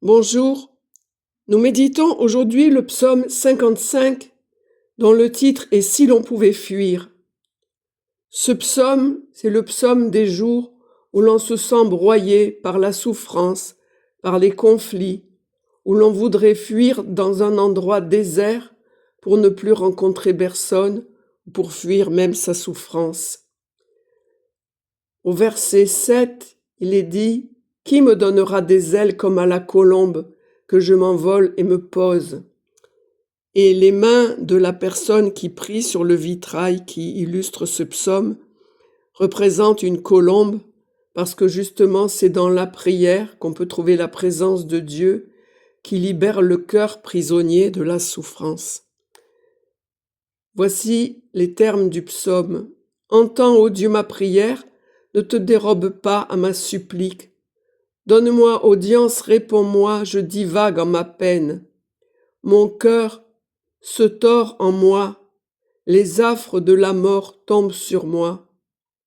Bonjour, nous méditons aujourd'hui le psaume 55 dont le titre est « Si l'on pouvait fuir ». Ce psaume, c'est le psaume des jours où l'on se sent broyé par la souffrance, par les conflits, où l'on voudrait fuir dans un endroit désert pour ne plus rencontrer personne, pour fuir même sa souffrance. Au verset 7, il est dit « Qui me donnera des ailes comme à la colombe, que je m'envole et me pose ?» Et les mains de la personne qui prie sur le vitrail qui illustre ce psaume représentent une colombe, parce que justement c'est dans la prière qu'on peut trouver la présence de Dieu qui libère le cœur prisonnier de la souffrance. Voici les termes du psaume. « Entends, ô Dieu, ma prière, ne te dérobe pas à ma supplique. Donne-moi audience, réponds-moi, je divague en ma peine. Mon cœur se tord en moi, les affres de la mort tombent sur moi.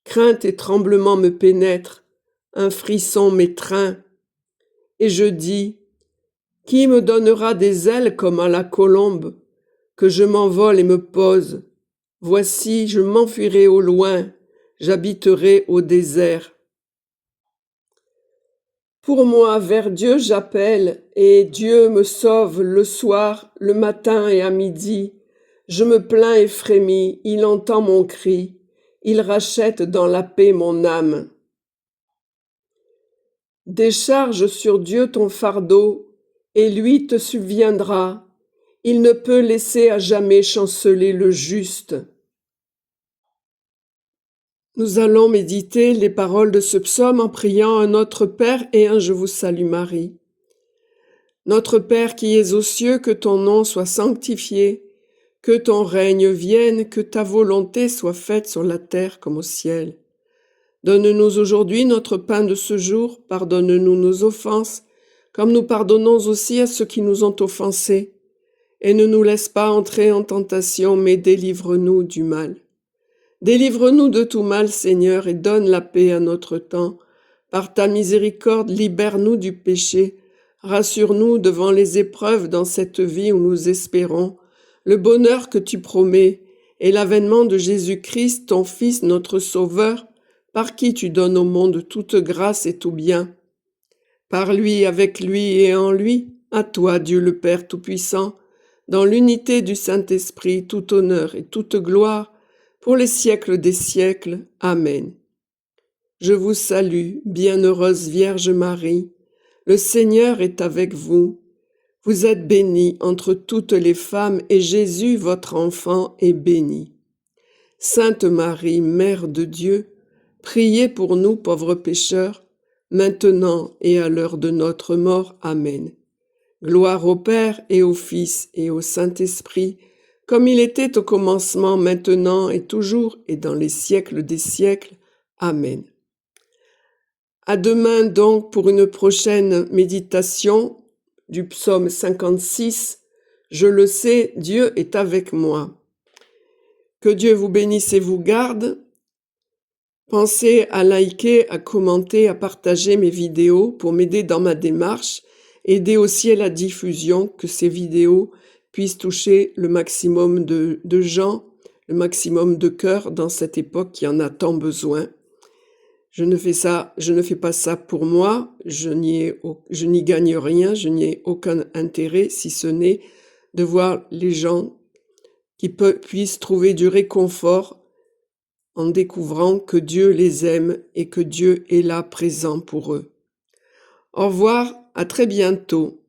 Crainte et tremblement me pénètrent, un frisson m'étreint. Et je dis, qui me donnera des ailes comme à la colombe, que je m'envole et me pose? Voici, je m'enfuirai au loin, j'habiterai au désert. Pour moi, vers Dieu j'appelle, et Dieu me sauve le soir, le matin et à midi. Je me plains et frémis, il entend mon cri, il rachète dans la paix mon âme. Décharge sur Dieu ton fardeau, et lui te subviendra. Il ne peut laisser à jamais chanceler le juste. Nous allons méditer les paroles de ce psaume en priant un Notre Père et un Je vous salue Marie. Notre Père qui es aux cieux, que ton nom soit sanctifié, que ton règne vienne, que ta volonté soit faite sur la terre comme au ciel. Donne-nous aujourd'hui notre pain de ce jour, pardonne-nous nos offenses, comme nous pardonnons aussi à ceux qui nous ont offensés. Et ne nous laisse pas entrer en tentation, mais délivre-nous du mal. Délivre-nous de tout mal, Seigneur, et donne la paix à notre temps. Par ta miséricorde, libère-nous du péché. Rassure-nous devant les épreuves dans cette vie où nous espérons le bonheur que tu promets et l'avènement de Jésus-Christ, ton Fils, notre Sauveur, par qui tu donnes au monde toute grâce et tout bien. Par lui, avec lui et en lui, à toi, Dieu le Père Tout-Puissant, dans l'unité du Saint-Esprit, tout honneur et toute gloire, pour les siècles des siècles. Amen. Je vous salue, bienheureuse Vierge Marie. Le Seigneur est avec vous. Vous êtes bénie entre toutes les femmes, et Jésus, votre enfant, est béni. Sainte Marie, Mère de Dieu, priez pour nous pauvres pécheurs, maintenant et à l'heure de notre mort. Amen. Gloire au Père et au Fils et au Saint-Esprit, comme il était au commencement, maintenant et toujours, et dans les siècles des siècles. Amen. À demain donc pour une prochaine méditation du psaume 56. Je le sais, Dieu est avec moi. Que Dieu vous bénisse et vous garde. Pensez à liker, à commenter, à partager mes vidéos pour m'aider dans ma démarche, aider aussi à la diffusion, que ces vidéos puissent toucher le maximum de gens, le maximum de cœurs dans cette époque qui en a tant besoin. Je ne fais pas ça pour moi, je n'y gagne rien, je n'y ai aucun intérêt si ce n'est de voir les gens qui puissent trouver du réconfort en découvrant que Dieu les aime et que Dieu est là présent pour eux. Au revoir, à très bientôt.